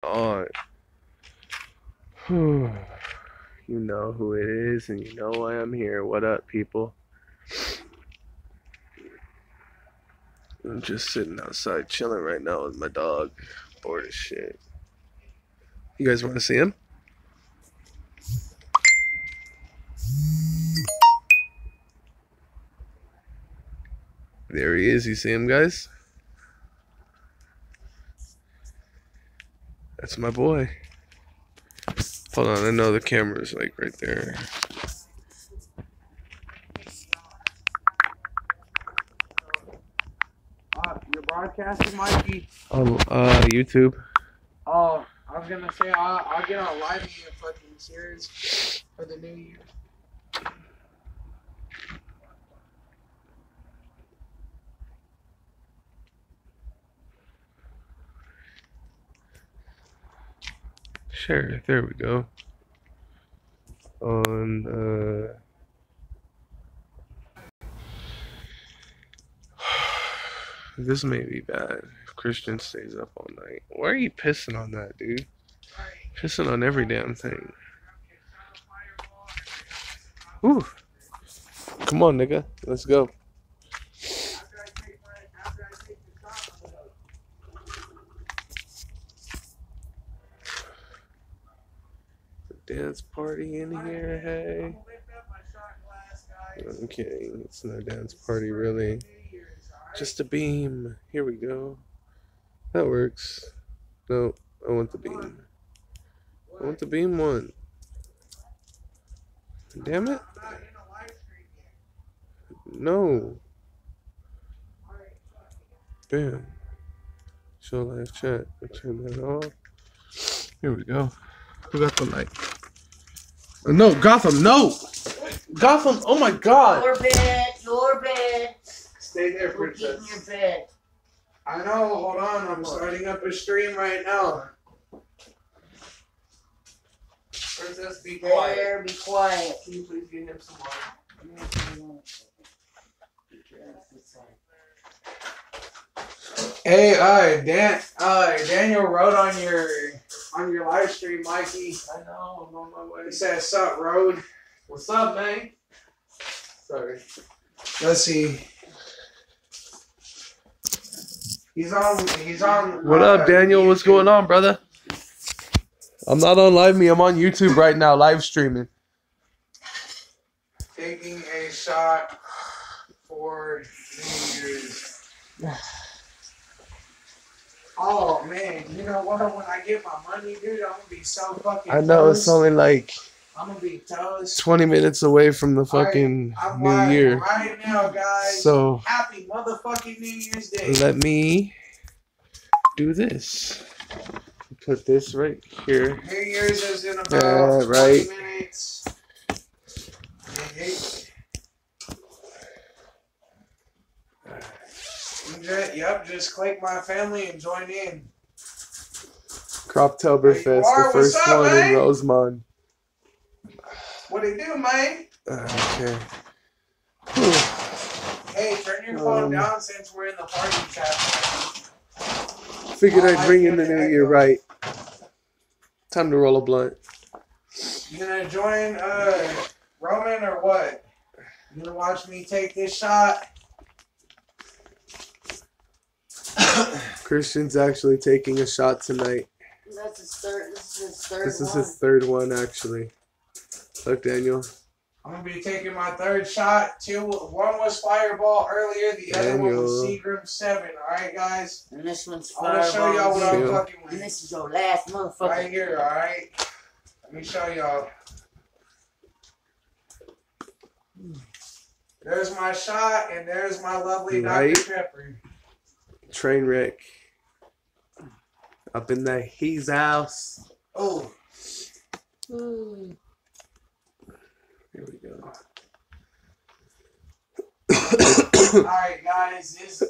on. You know who it is, and you know why I'm here. What up, people? I'm just sitting outside chilling right now with my dog. Bored as shit. You guys want to see him? There he is. You see him, guys? That's my boy. Hold on, I know the camera's like right there. You're broadcasting, Mikey? On YouTube. Oh, I was gonna say I'll get on live in your fucking series for the new year. Sure, there we go. On this may be bad if Christian stays up all night. Why are you pissing on that, dude? Pissing on every damn thing. Whew. Come on, nigga. Let's go. Dance party in here, hey. I'm kidding. It's not a dance party, really. Just a beam. Here we go. That works. No, I want the beam. I want the beam one. Damn it. No. Bam. Show live chat. I turn that off. Here we go. Who got the light? No, Gotham, no! Gotham, oh my god! Your bed. Stay there, Go get in princess. your bed. I know, hold on, I'm starting up a stream right now. Princess, be quiet. There, be quiet. Can you please get him some water? Hey, Daniel wrote on your live stream, Mikey. I know, I'm on my way. He said, "Sup, Road." What's up, man? Sorry. Let's see. He's on. What up, Daniel? What's going on, brother? I'm not on Live Me. I'm on YouTube right now, live streaming. Taking a shot for New Year's. Oh man, you know what? When I get my money, dude, I'm gonna be so fucking. I know toast. it's only like I'm gonna be toast. 20 minutes away from the fucking I'm New live Year. right now, guys. So Happy motherfucking New Year's Day. let me do this. Put this right here. New Year's is in about Yeah, 20 right. minutes. Yep, just click my family and join in. Croptoberfest, There you are. the first What's up, one man? in Rosemont. What it do, man? Okay. Hey, turn your phone down since we're in the party chat. Figured I'd bring in the New Year right. Time to roll a blunt. You gonna join Roman or what? You gonna watch me take this shot? Christian's actually taking a shot tonight. That's his third. This is his third This is one. his third one, actually. Look, Daniel. I'm gonna be taking my third shot. One was Fireball earlier, the other one was Seagram 7. Alright, guys? And this one's I'm gonna show y'all what I'm fucking And with. this is your last motherfucker. Right here, alright? Let me show y'all. There's my shot, and there's my lovely Right. Dr. Pepper. Train wreck. Up in the He's house. Oh. Mm. Here we go. Alright, guys, this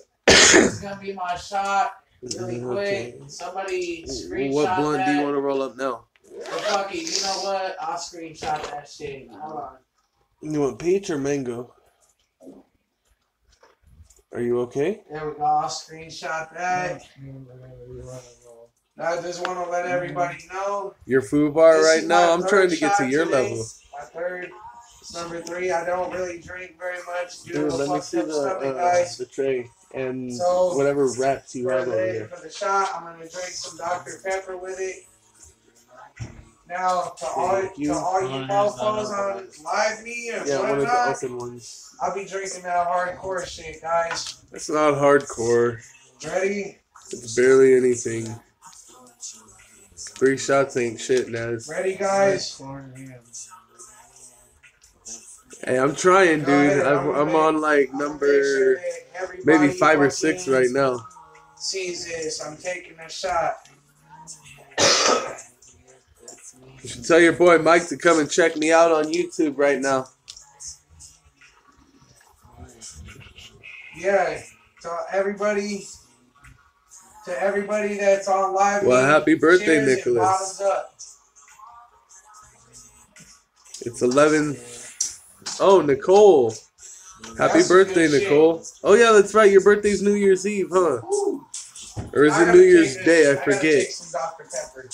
is gonna be my shot. Really quick. Okay. Somebody screenshot What blunt that. do you want to roll up now? But fuck it, you know what? I'll screenshot that shit. Hold on. You want peach or mango? Are you okay? There we go. I'll screenshot that. I just want to let everybody know. Your food bar This right is now. my I'm third trying to get to shot your today. level. My third. It's number 3. I don't really drink very much due Dude, to a let me fucked see up stomach, guys. the tray and So, whatever wraps you have over there. For the shot, I'm gonna drink some Dr. Pepper with it. Now, to all you mofos on Live Me and Yeah, one of the whatnot, open ones. I'll be drinking that hardcore shit, guys. It's not hardcore. Ready? It's barely anything. 3 shots ain't shit, Naz. Ready, guys? Hey, I'm trying, Go ahead, dude. I'm on like number maybe 5 or 6 right now. Sees this. I'm taking a shot. You should tell your boy Mike to come and check me out on YouTube right now. Yeah, to everybody that's on Live. Well, happy birthday, cheers, Nicholas. Bottoms up. It's 11. Oh, Nicole. Happy That's birthday, good Nicole. shit. Oh, yeah, that's right. Your birthday's New Year's Eve, huh? Woo. Or is I it gotta New Year's take Day? I gotta forget. take some Dr. Pepper.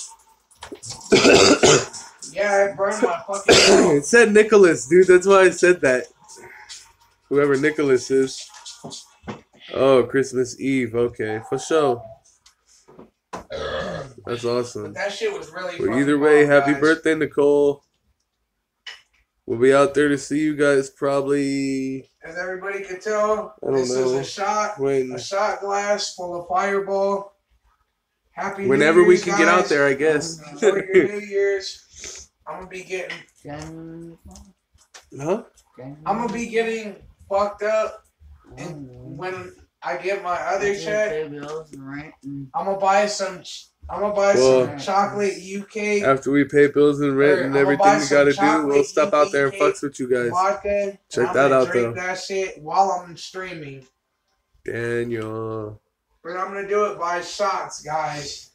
Yeah, I burned my fucking mouth. It said Nicholas, dude. That's why I said that. Whoever Nicholas is. Oh, Christmas Eve. Okay, for sure. That's awesome. But that shit was really Well, fucking either way, bomb, happy guys. birthday, Nicole. We'll be out there to see you guys probably. As everybody can tell, I don't this know. is a When, shot glass full of Fireball. Happy whenever New we Year's, can get out guys. there, I guess. Enjoy your New Year's. I'm gonna be getting Huh? I'm gonna be getting fucked up, and when I get my other check, I'm gonna buy some. Well, some chocolate UK After we pay bills and rent and I'm gonna everything buy we some gotta do, chocolate we'll stop out there and UK fucks with you guys. vodka. Check and that I'm gonna out, drink though. that shit while I'm streaming. Daniel. But I'm gonna do it by shots, guys.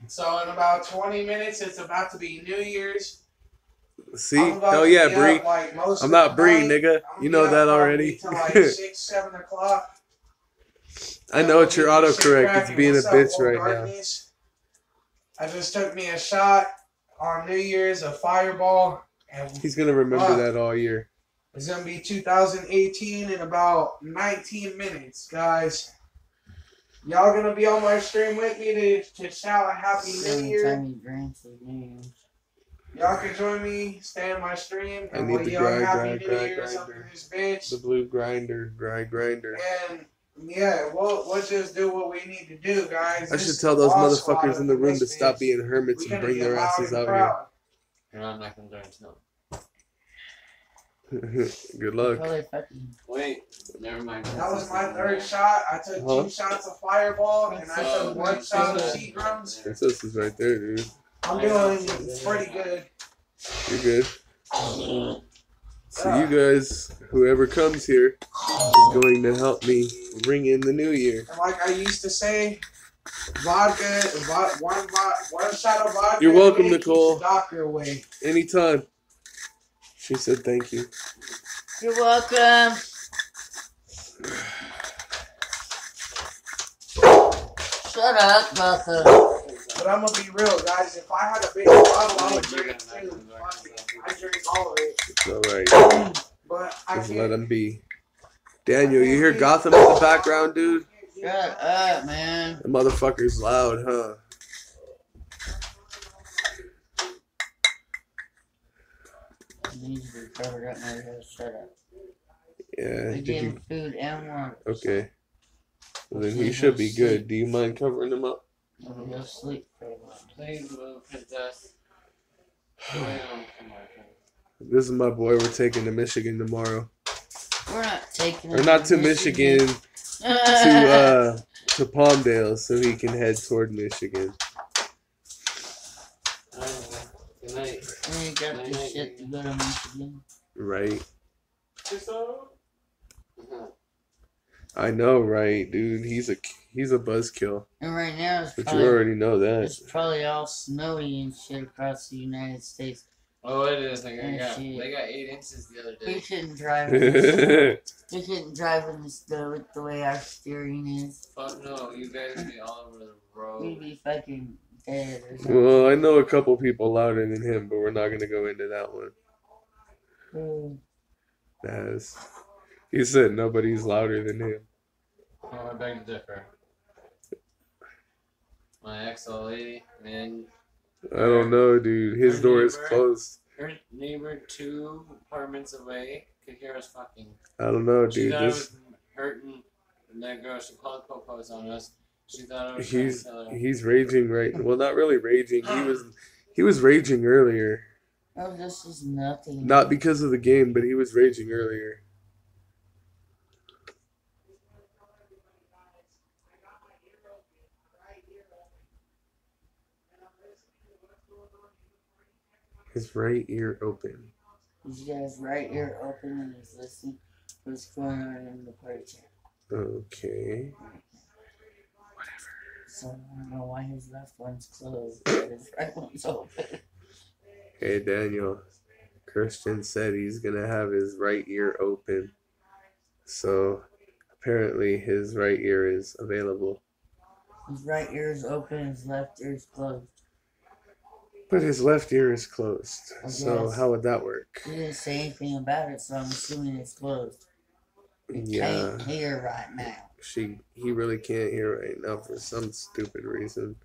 So in about 20 minutes, it's about to be New Year's. See? I'm about Hell to yeah, be Bree. up, like, most I'm of not the Bree, night. nigga. I'm You gonna know be that up already. Till like 6, 7 o'clock. I know it's your Get this shit autocorrect. It's cracking. being a What's up, bitch Old right now. Darkness? I just took me a shot on New Year's, a Fireball, and He's gonna remember that all year. it's gonna be 2018 in about 19 minutes, guys. Y'all gonna be on my stream with me to shout a Happy New Year. Y'all can join me, stay on my stream, I and need we'll the yell Happy New grinder. Year up in this bitch. The blue grinder. And yeah, we'll just do what we need to do, guys. I This should is tell those Boss Squad motherfuckers up in the room to this stop bitch. being hermits We and gonna bring get their loud asses and out proud. And I'm not gonna drink no. here. Good luck. Wait, never mind. That was my third shot. I took 2 shots of Fireball, and I took 1 shot of Seagram's. Princess is right there, dude. I'm doing pretty good. You're good. So you guys, whoever comes here, is going to help me ring in the new year. And like I used to say, one shot of vodka. You're welcome, keeps Nicole. the doctor away. Anytime. She said thank you. You're welcome. Shut up, Butha. But I'm gonna be real, guys. If I had a big bottle, I would drink it too. Fuck it. I drink all of it. It's alright. But I Just let can't. him be. Daniel, you hear Gotham in the background, dude? Shut up, man. The motherfucker's loud, huh? You need to be covered up, my head. Shut up. Yeah. We Did gave you? him food and water. Okay. Well, then he should be good. Do you mind covering him up? We'll go sleep for a while. Please move, princess. Come on. This is my boy. We're taking to Michigan tomorrow. We're not taking Or him not to Michigan, to Palmdale, so he can head toward Michigan. Good night. We ain't got this shit to go to Michigan. Right. Uh-huh. I know, right, dude. He's a buzzkill. And right now But you already know that. it's probably all snowy and shit across the United States. Oh, it is. Like, Yeah, shit. they got 8 inches the other We day. couldn't drive in this. We couldn't drive in the snow with the way our steering is. Fuck no, you guys would be all over the We'd road. be fucking dead or something. Well, I know a couple people louder than him, but we're not gonna go into that one. As he said, nobody's louder than him. Oh, I beg to differ. My ex-old lady, man, I don't know, dude. His Her door is neighbor? closed. her neighbor 2 apartments away could hear us fucking. I don't know, She dude. thought it This was hurting that girl. She called Popos on us. She thought it was trying to he's kill her. he's raging right. Well, not really raging. He was raging earlier. Oh, this is nothing. Not because of the game, but he was raging earlier. His right ear open. He's got his right ear open and he's listening to what's going on in the party chat. Okay. So I don't know why his left one's closed, but his right one's open. Hey, Daniel. Christian said he's gonna have his right ear open. So apparently his right ear is available. His right ear is open, his left ear is closed. But his left ear is closed. I So guess. how would that work? He didn't say anything about it, so I'm assuming it's closed. He Yeah. can't hear right now. He really can't hear right now for some stupid reason.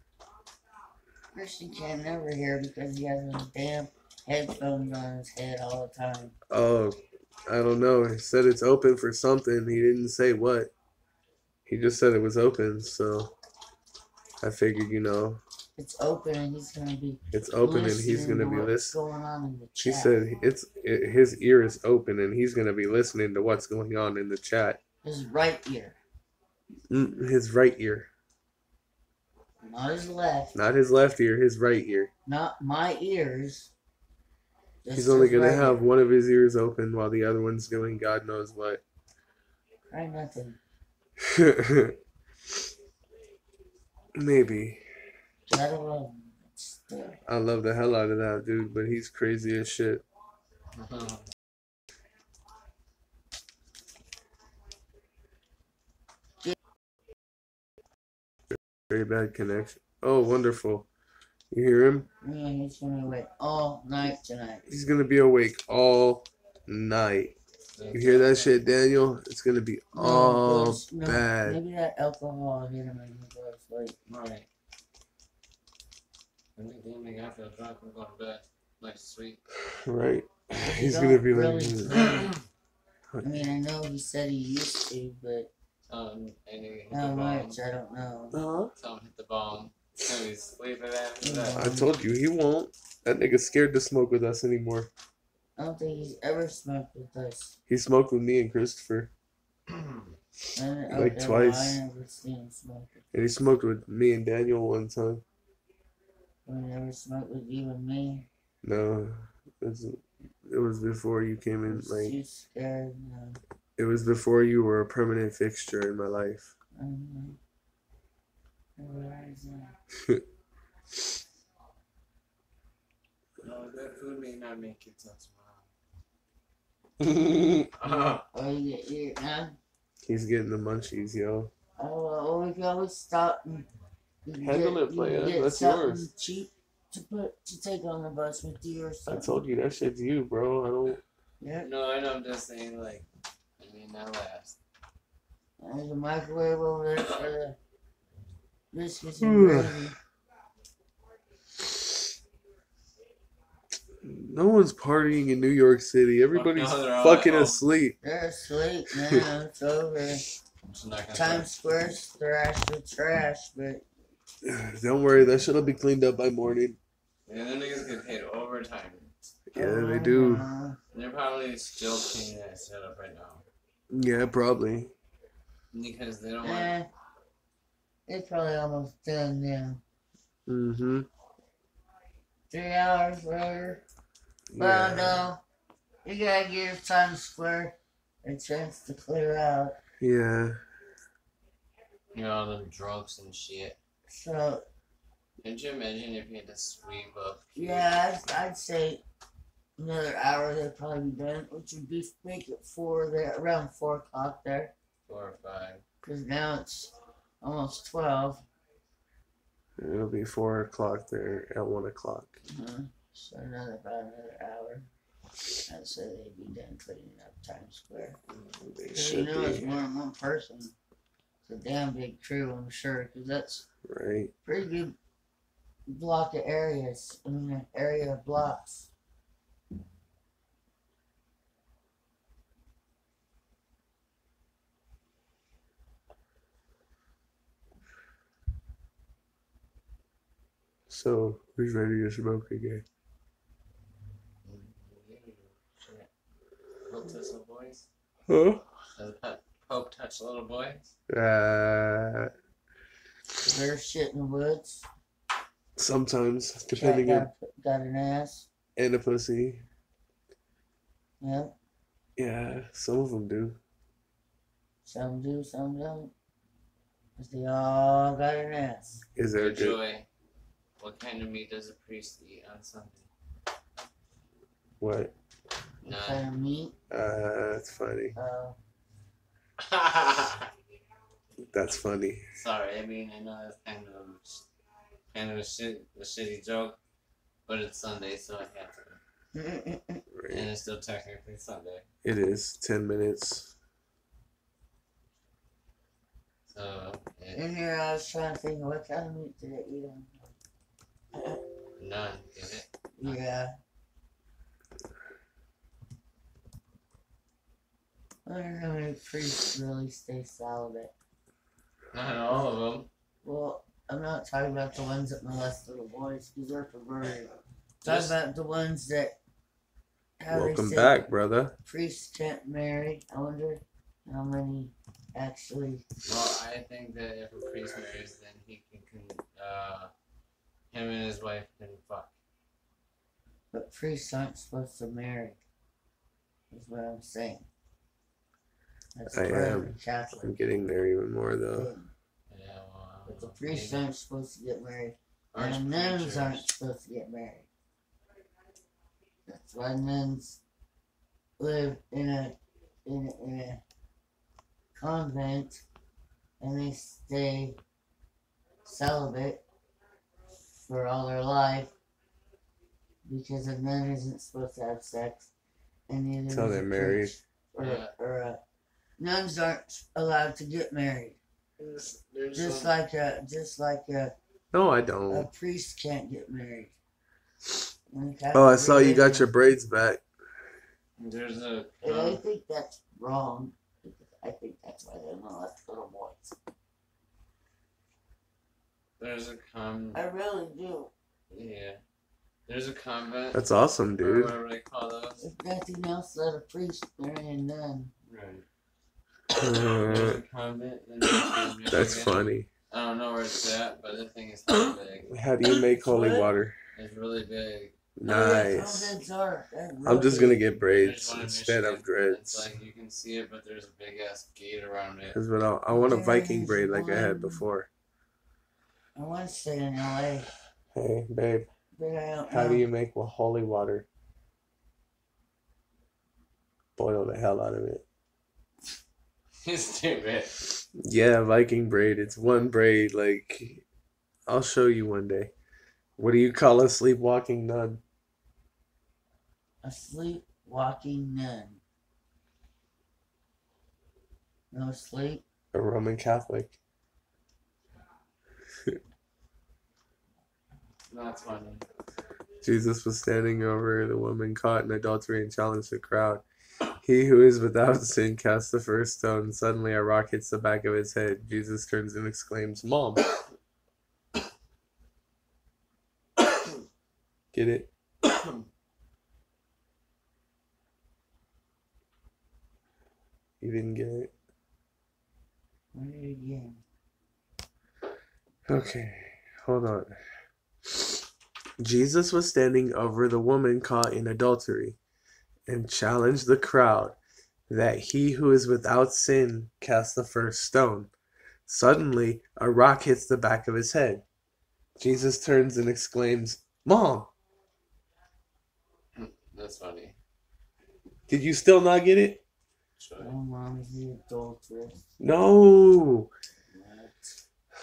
Christian can never hear because he has those damn headphones on his head all the time. Oh, I don't know. He said it's open for something. He didn't say what. He just said it was open, so I figured, It's open and he's gonna be it's open and he's listening gonna to be what's listening. going on in the She chat. said his ear is open and he's gonna be listening to what's going on in the chat. His right ear, His right ear, not his left, not his left ear. His right ear. not my ears. Just He's only his gonna right have ear. one of his ears open while the other one's doing God knows what. Try nothing. Maybe. Let alone. Still. I love the hell out of that dude, but he's crazy as shit. Very bad connection. Oh, wonderful. You hear him? Yeah, he's gonna wait all night tonight. He's gonna be awake all night. You hear that shit, Daniel? It's gonna be all because- no, bad. Maybe that alcohol hit him and he goes like, Right. I think the only guy feel drunk and go to bed. Like sweet. Right? He's don't gonna be really like, drink. I mean, I know he said he used to, but And he hit how the bomb. much, I don't know. huh? Tell him hit the bomb. And he's sleeping after Yeah. that. I told you he won't. That nigga's scared to smoke with us anymore. I don't think he's ever smoked with us. He smoked with me and Christopher, Like twice. I never seen him smoke. and he smoked with me and Daniel one time. I never smoked with you and me. No, it was before you came in. Was Like too scared. No. it was before you were a permanent fixture in my life. I don't know. I realize that. No, that food may not make it till tomorrow. Oh, you get eaten now? He's getting the munchies, yo. Oh, well, we can always stop and you can Handle get, it, player. you can get That's something yours. cheap to take on the bus with you or I something. told you that shit's you, bro. I don't. Yeah. No, I know. I'm just saying, like, I mean, that last. There's a microwave over there for the biscuits and gravy. No one's partying in New York City. Everybody's no, they're all fucking at home. asleep. They're asleep now. It's over. I'm just not gonna Times Square's thrashed with trash, but Don't worry, that shit'll be cleaned up by morning. Yeah, them niggas get paid overtime. Yeah, they do. And they're probably still cleaning that shit up right now. Yeah, probably. Because they don't want. Eh, it's probably almost done now. Mm-hmm. 3 hours later. Well, no. You gotta give Times Square a chance to clear out. Yeah. You know, all the drugs and shit. So, Could you imagine if you had to sweep up? yeah, I'd say another hour they'd probably be done, which would be make it around 4 o'clock there. 4 or 5. Because now it's almost 12. It'll be 4 o'clock there at 1 o'clock. So about another hour. I'd say they'd be done cleaning up Times Square. They You should know, it's be. more than one person. It's a damn big crew, I'm sure, because that's Right. a pretty good block of areas. I mean, an area of blocks. So, who's ready to smoke again? Shit. Pope touch little boys? Huh? Does Pope touch little boys? There's shit in the woods. Sometimes, Cat depending on. got an ass. And a pussy. Yep. Yeah, some of them do. Some do, some don't. 'Cause they all got an ass. Is there a Good good? Joy. What kind of meat does a priest eat on Sunday? What? None. Kind of meat. That's funny. That's funny. Sorry, I mean I know that's kind of a shitty joke, but it's Sunday, so I have to. And Right. it's still technically Sunday. It is 10 minutes. So, In here, I was trying to think, what kind of meat did I eat on? none, get it? Yeah. I don't know how many priests really stay celibate. Not all of them. Well, I'm not talking about the ones that molest little boys, because they're perverted. Talking Just- about the ones that how they Welcome say back, brother. priests can't marry. I wonder how many actually. Well, I think that if a priest marries, then he can him and his wife can fuck. But priests aren't supposed to marry. Is what I'm saying. That's I part of am. the I'm Catholic getting there even more, though. thing. Yeah, well, But the priests aren't supposed to get married. Arch And nuns preachers. aren't supposed to get married. That's why nuns live in a convent and they stay celibate for all their life because a nun isn't supposed to have sex and neither Till is they're a married. priest nuns aren't allowed to get married. There's Just some- like a No, I a don't. priest can't get married. Oh, I saw you got your braids back. There's a And I think that's wrong. I think that's why they molest little boys. there's a I really do. yeah. There's a convent. That's awesome, or dude. whatever they call those. If nothing else, let a priest marry a nun. Right. There's Uh, a convent in Michigan. that's funny. I don't know where it's at, but the thing is really big. How do you make holy What? water? It's really big. Nice. Convents are. I'm just gonna get There's braids one in instead of Michigan. It's dreads. like you can see it, but there's a big ass gate around it. Cause I want a Viking There's braid like I had one. before. I want to stay in LA, Hey, babe, but I don't how know. do you make holy water? Boil the hell out of it. It's stupid. Yeah, Viking braid. It's one braid. Like, I'll show you one day. What do you call a sleepwalking nun? A sleepwalking nun. No sleep. A Roman Catholic. That's funny. Jesus was standing over the woman caught in adultery and challenged the crowd. He who is without sin casts the first stone. Suddenly a rock hits the back of his head. Jesus turns and exclaims, Mom. Get it? You didn't get it? Read it again. Okay, hold on. Jesus was standing over the woman caught in adultery and challenged the crowd that he who is without sin cast the first stone. Suddenly, a rock hits the back of his head. Jesus turns and exclaims, Mom! That's funny. Did you still not get it? Sure. Oh, mom's the adulteress. No.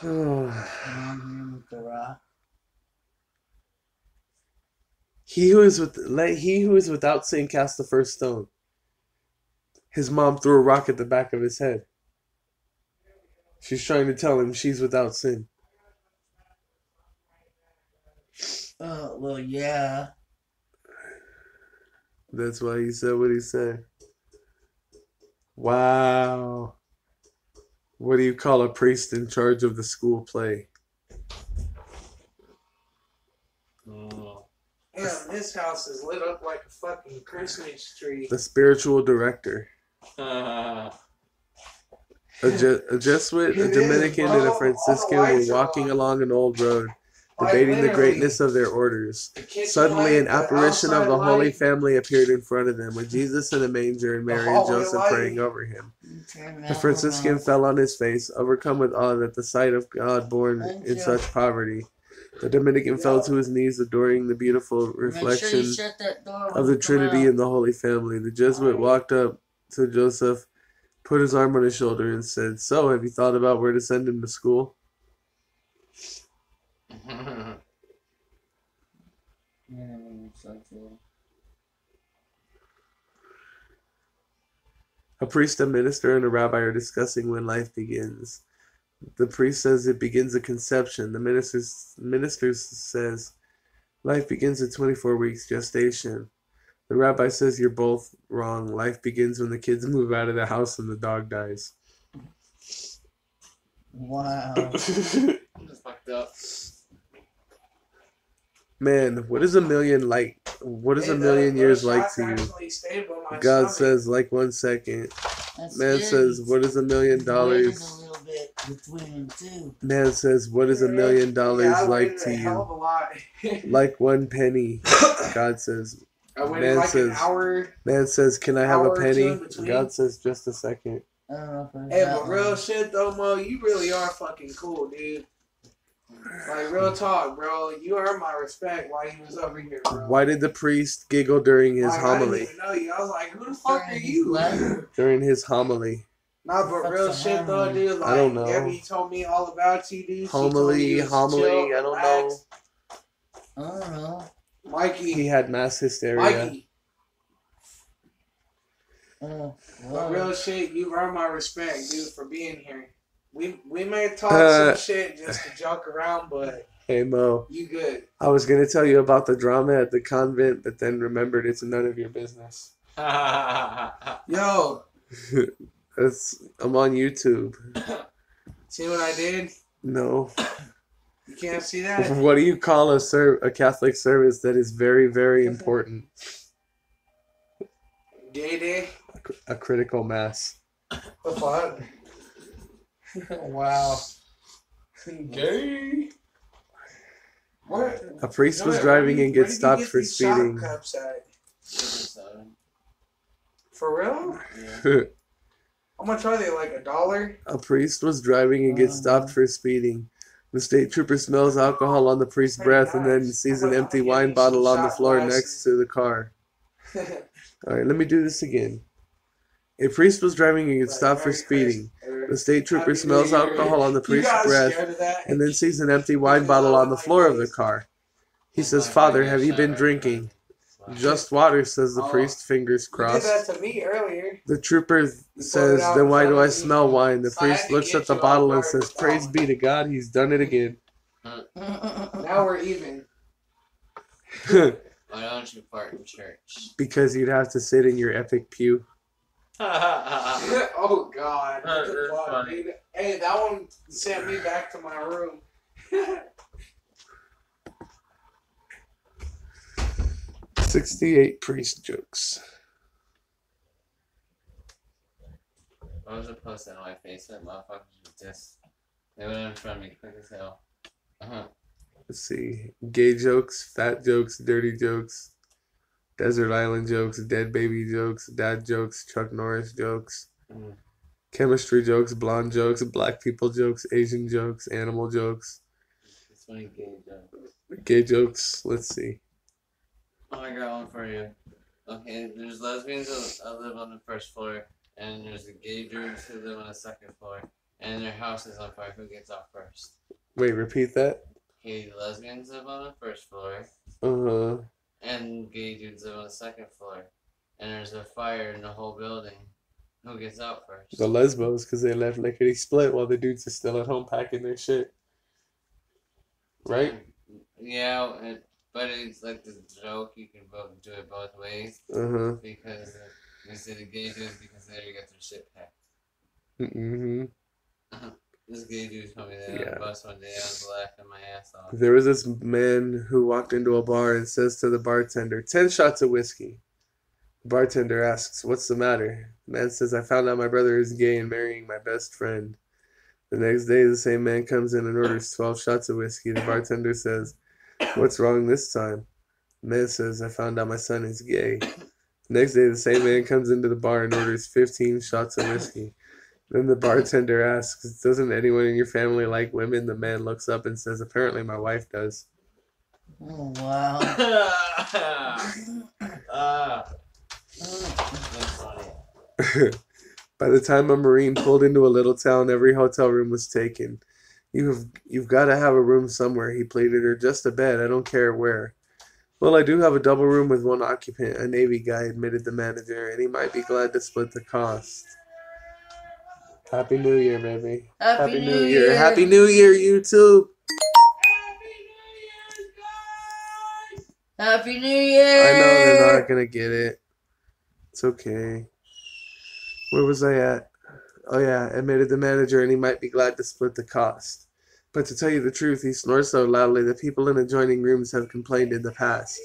What? Mom with the rock. He who is without sin cast the first stone. His mom threw a rock at the back of his head. She's trying to tell him she's without sin. Oh, well, yeah. That's why he said what he said. Wow. What do you call a priest in charge of the school play? Oh. Yeah, this house is lit up like a fucking Christmas tree. The spiritual director. A Jesuit, a It is, Dominican, and a bro. Franciscan All the were lights are walking on. along an old road, Like, debating the literally, greatness of their orders. the kitchen Suddenly, an light, the apparition of outside the Holy light, Family appeared in front of them, with Jesus in a manger and the Mary and hallway Joseph light. praying over him. Turn The that Franciscan around. fell on his face, overcome with awe at the sight of God born Thank in you. such poverty. The Dominican fell to his knees, adoring the beautiful Make sure reflection you shut that door when of the you come Trinity out. and the Holy Family. The Jesuit walked up to Joseph, put his arm on his shoulder, and said, "So, have you thought about where to send him to school?" Yeah, so true. A priest, a minister, and a rabbi are discussing when life begins. The priest says it begins at conception. The minister says life begins at 24 weeks gestation. The rabbi says you're both wrong. Life begins when the kids move out of the house and the dog dies. Wow. That's fucked up. Man, what is a million like? What is a Hey, million the years like shots to you? actually stayed by my God stomach. says like 1 second. That's Man good. says, what is $1 million? You waited a little bit between the two. Man says, what is $1 million Yeah, I like waited to a hell you? of a lot. Like 1 penny. God says. I waited Man like says, an hour. Man says, can I have Hour a or two penny? in between. God says, just a second. I don't know if it was Hey, that but real long. shit though, Mo, you really are fucking cool, dude. Like, real talk, bro. You earned my respect while you was over here, bro. Why did the priest giggle during his Like, I didn't homily? even know you. I was like, who the fuck are During his you? what? During his homily. Nah, but Fuck's real a shit though, homily? dude. Like, I don't know. Gabby told me all about you, dude. She told me Homily, you was homily, chill, I don't know. relaxed. I don't know. Mikey. He had mass hysteria. Mikey. Oh, But well. real shit, you earned my respect, dude, for being here. We may talk some shit just to joke around, but Hey Mo, you good. I was gonna tell you about the drama at the convent, but then remembered it's none of your business. Yo, I'm on YouTube. see what I did? No. You can't see that? What do you call a Catholic service that is very, very important? Gay day? A critical mass. The fuck? Wow. Gay? What? A priest was Where driving do you- and where gets did you stopped get for these shot speeding. cups at? So, For real? yeah. How much are they? Like $1? A priest was driving and gets stopped for speeding. The state trooper smells alcohol on the priest's breath and then sees an empty wine bottle on the floor next to the car. Alright, let me do this again. A priest was driving and gets stopped for speeding. The state trooper smells alcohol on the priest's breath and then sees an empty wine bottle on the floor of the car. He says, "Father, have you been drinking?" "Just water," says the priest, fingers You did crossed. that to me earlier. The trooper says, "Then why do I smell wine?" The priest looks at the bottle and says, "Praise be to God, he's done it again." Now we're even. Why don't you fart in church? Because you'd have to sit in your epic pew. Oh God. What the That's fuck, funny. dude? Hey, that one sent me back to my room. 68 priest jokes. I was just posting on my face that motherfuckers would just they went in front of me quick as hell. Let's see. Gay jokes, fat jokes, dirty jokes, desert island jokes, dead baby jokes, dad jokes, Chuck Norris jokes, Mm. chemistry jokes, blonde jokes, black people jokes, Asian jokes, animal jokes, It's funny gay joke. gay jokes. Let's see. Oh, I got one for you. Okay, there's lesbians that live on the first floor, and there's the gay dudes who live on the second floor, and their house is on fire. Who gets out first? Wait, repeat that. Okay, lesbians live on the first floor, Uh-huh. and gay dudes live on the second floor, and there's a fire in the whole building. Who gets out first? The lesbos, because they left lickety split while the dudes are still at home packing their shit. Right? Yeah, but it's like the joke. You can both do it both ways Uh-huh. because you say the gay dudes because they already got their shit packed. Mm-hmm. This gay dude told me that on Yeah. the bus one day. I was laughing my ass off. There was this man who walked into a bar and says to the bartender, 10 shots of whiskey. The bartender asks, what's the matter? The man says, I found out my brother is gay and marrying my best friend. The next day, the same man comes in and orders 12 shots of whiskey. The bartender says, what's wrong this time? The man says, I found out my son is gay. The next day, the same man comes into the bar and orders 15 shots of whiskey. Then the bartender asks, doesn't anyone in your family like women? The man looks up and says, apparently my wife does. Oh, wow. That's funny. By the time a Marine pulled into a little town, every hotel room was taken. You've got to have a room somewhere, he pleaded, or just a bed. I don't care where. Well, I do have a double room with one occupant, a Navy guy, admitted the manager, and he might be glad to split the cost. Happy New Year, baby. Happy New Year. Happy New Year, YouTube. Happy New Year. I know they're not going to get it. It's okay. Where was I at? Oh yeah, admitted the manager, and he might be glad to split the cost. But to tell you the truth, he snores so loudly that people in adjoining rooms have complained in the past.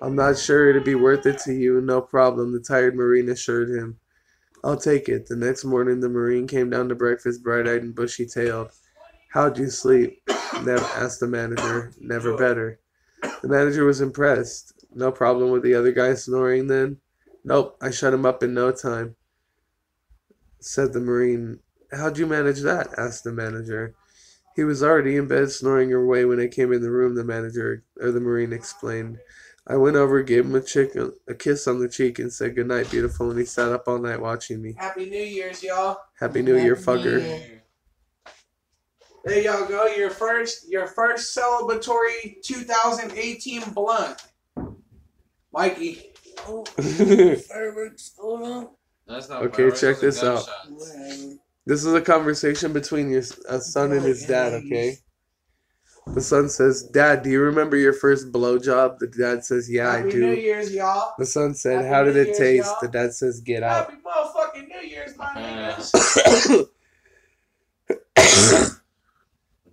I'm not sure it'd be worth it to you, no problem, the tired Marine assured him. I'll take it. The next morning, the Marine came down to breakfast bright-eyed and bushy-tailed. How'd you sleep? Never asked the manager. Never better. The manager was impressed. No problem with the other guy snoring then? Nope, I shut him up in no time, said the Marine. How'd you manage that? Asked the manager. He was already in bed snoring away when I came in the room, the Marine explained. I went over, gave him a kiss on the cheek, and said goodnight, beautiful, and he sat up all night watching me. Happy New Year's, y'all. Happy New Year, Happy fucker. New Year. There y'all go. Your first celebratory 2018 blunt. Mikey. Oh, fireworks going on. That's not Okay, fireworks, check those this are out. gunshots. Whatever. This is a conversation between your son and his dad, okay? The son says, Dad, do you remember your first blowjob? The dad says, Yeah, I Happy New do. Year's, y'all. The son said, Happy How did New it Year's, taste? y'all. The dad says, Get out. Happy motherfucking New Year's, my niggas.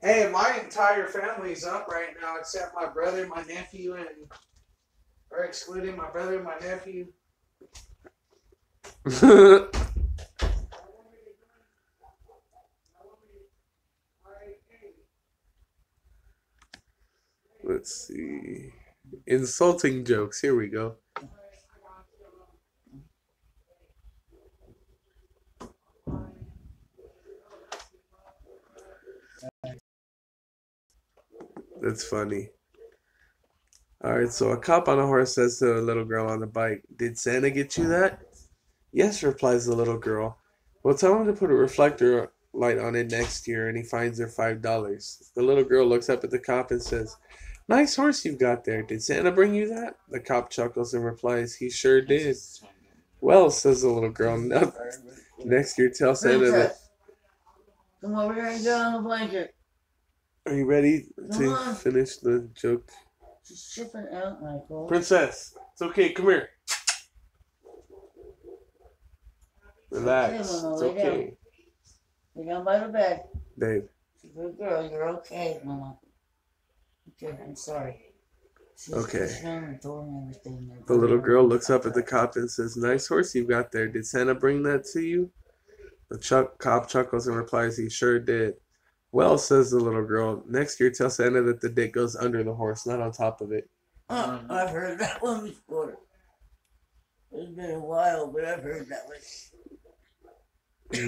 Hey, my entire family's up right now except my brother, my nephew, or excluding my brother and my nephew. Let's see. Insulting jokes. Here we go. That's funny. Alright, so a cop on a horse says to a little girl on the bike, Did Santa get you that? Yes, replies the little girl. Well, tell him to put a reflector light on it next year, and he finds her $5. The little girl looks up at the cop and says, Nice horse you've got there. Did Santa bring you that? The cop chuckles and replies, He sure did. Well, says the little girl, no, next year tell Santa that. Princess, come over here and get on the blanket. Are you ready Come to on. finish the joke? Just chip it out, Michael. Princess, it's okay. Come here. Relax. Okay, Mama, It's lay okay. Lay down by the bed. Babe. Good girl, you're okay, Mama. Okay, I'm sorry. She's Okay. pushing on the door and everything. The little girl looks up at the cop and says, Nice horse you've got there. Did Santa bring that to you? The cop chuckles and replies, He sure did. Well, says the little girl, next year tell Santa that the dick goes under the horse, not on top of it. Oh, I've heard that one before. It's been a while, but I've heard that one.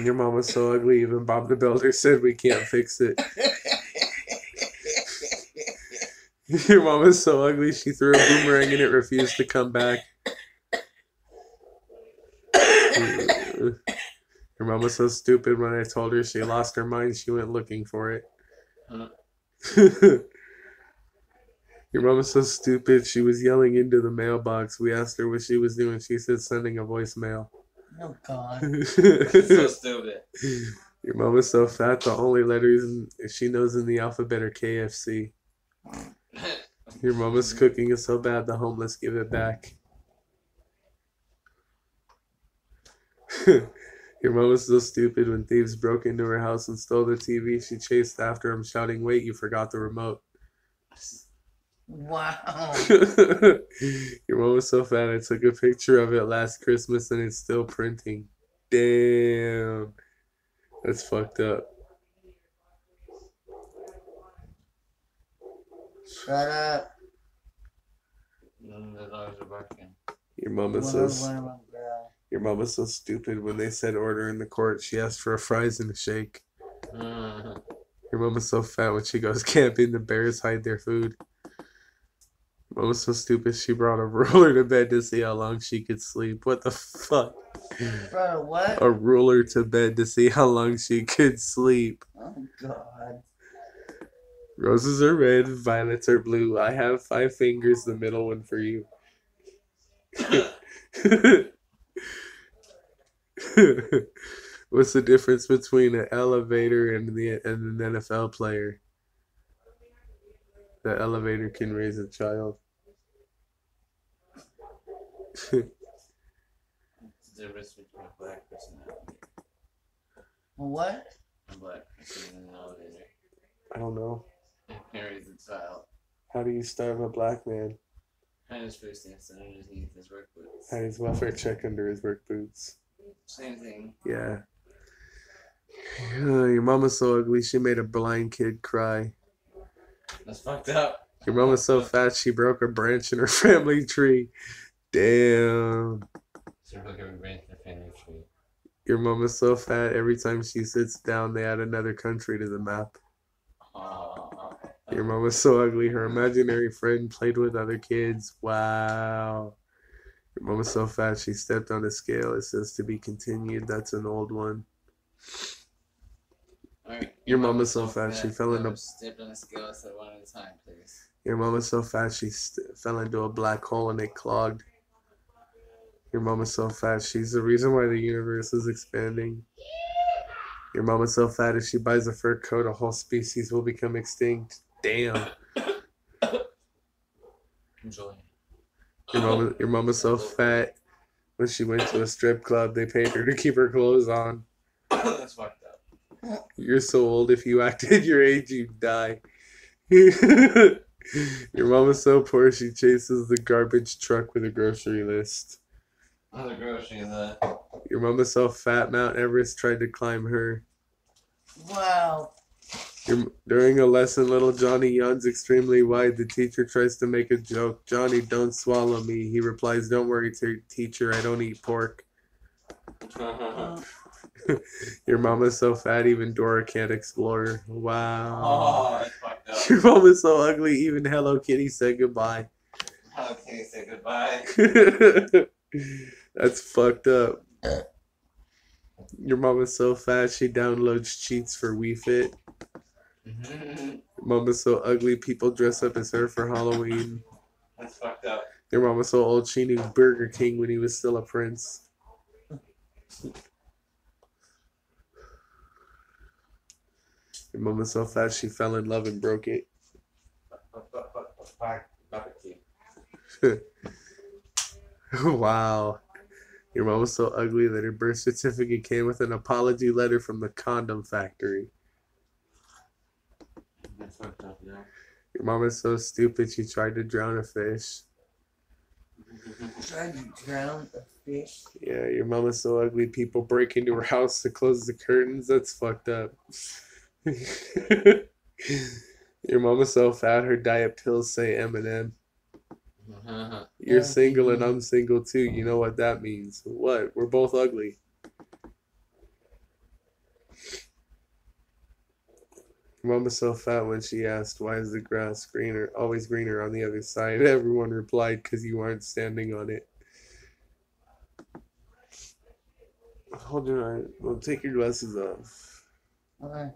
Your mama's so ugly, even Bob the Builder said we can't fix it. Your mama's so ugly, she threw a boomerang and it refused to come back. Your mom was so stupid when I told her she lost her mind, she went looking for it. Huh? Your mom was so stupid, she was yelling into the mailbox. We asked her what she was doing. She said sending a voicemail. Oh God. So stupid. Your mom is so fat, the only letters she knows in the alphabet are KFC. Your mama's cooking is so bad, the homeless give it back. Your mom was so stupid when thieves broke into her house and stole the TV. She chased after him, shouting, "Wait, you forgot the remote." Wow. Your mom was so fat, I took a picture of it last Christmas and it's still printing. Damn. That's fucked up. Shut up. The dogs are barking. Your mom is your mom is so stupid. When they said order in the court, she asked for a fries and a shake. Your mom is so fat when she goes camping, the bears hide their food. Your mom was so stupid, she brought a ruler to bed to see how long she could sleep. What the fuck? Bro, what? A ruler to bed to see how long she could sleep. Oh God. Roses are red, violets are blue. I have 5 fingers, the middle one for you. What's the difference between an elevator and an NFL player? The elevator can raise a child. What's the difference between a black person What? and a black person in an elevator? I don't know. It raise a child. How do you starve a black man? And his food stamps underneath his work boots. Had his welfare check under his work boots. Same thing. Yeah. Your mama's so ugly, she made a blind kid cry. That's fucked up. Your mama's so fat, she broke a branch in her family tree. Damn. So look at a branch in the family tree. Your mama's so fat, every time she sits down, they add another country to the map. Your mama's so ugly, her imaginary friend played with other kids. Wow. Your mama's so fat, she stepped on a scale. It says to be continued. That's an old one. Alright. Your mama's so fat, she fell into... Stepped on a scale, so one at a time, please. Your mama's so fat, she fell into a black hole and it clogged. Your mama's so fat, she's the reason why the universe is expanding. Your mama's so fat, if she buys a fur coat, a whole species will become extinct. Damn. Enjoy. Your mama's so fat, when she went to a strip club, they paid her to keep her clothes on. That's fucked up. You're so old, if you acted your age, you'd die. Your mama's so poor, she chases the garbage truck with a grocery list. Oh, the grocery list. Your mama's so fat, Mount Everest tried to climb her. Wow. During a lesson, little Johnny yawns extremely wide. The teacher tries to make a joke. "Johnny, don't swallow me." He replies, "Don't worry, teacher, I don't eat pork." Your mama's so fat, even Dora can't explore her. Wow. Oh, that's fucked up. Your mama's so ugly, even Hello Kitty said goodbye. How can you say goodbye? That's fucked up. Your mama's so fat, she downloads cheats for Wii Fit. Your mama's so ugly, people dress up as her for Halloween. That's fucked up. Your mama's so old, she knew Burger King when he was still a prince. Your mama's so fat, she fell in love and broke it. Wow. Your mom was so ugly that her birth certificate came with an apology letter from the condom factory. That's fucked up, yeah. Your mom is so stupid, she tried to drown a fish. Tried to drown a fish. Yeah, your mom is so ugly, people break into her house to close the curtains. That's fucked up. Your mom is so fat, her diet pills say Eminem. You're single and I'm single too. You know what that means. What? We're both ugly. Your mom is so fat when she asked, "Why is the grass greener, always greener on the other side?" Everyone replied, "Because you aren't standing on it." Hold on. Well, take your glasses off. Why?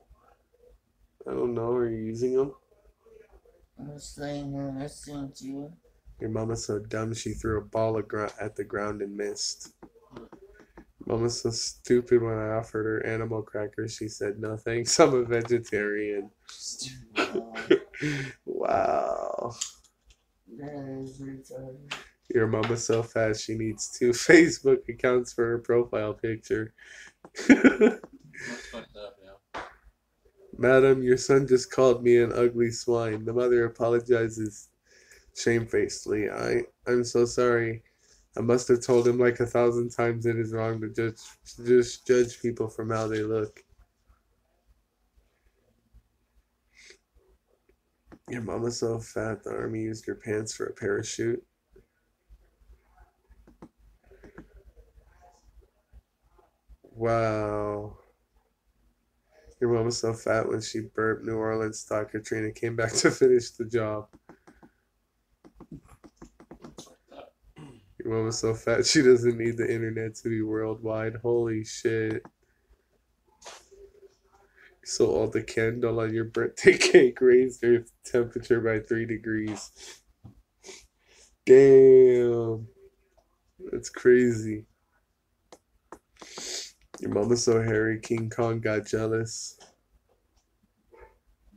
I don't know. Are you using them? I'm staying here listening to you. Your mama's so dumb she threw a ball at the ground and missed. Mama's so stupid when I offered her animal crackers. She said, no thanks, I'm a vegetarian. Wow. That is retarded. Your mama's so fat she needs 2 Facebook accounts for her profile picture. That's fucked up, yeah. Madam, your son just called me an ugly swine. The mother apologizes shamefacedly. I'm so sorry. I must have told him like 1,000 times it is wrong to just judge people from how they look. Your mama's so fat the army used her pants for a parachute. Wow. Your mama's so fat when she burped New Orleans thought Katrina came back to finish the job. Your mama's so fat she doesn't need the internet to be worldwide. Holy shit. So old the candle on your birthday cake raised their temperature by 3 degrees. Damn. That's crazy. Your mama's so hairy King Kong got jealous.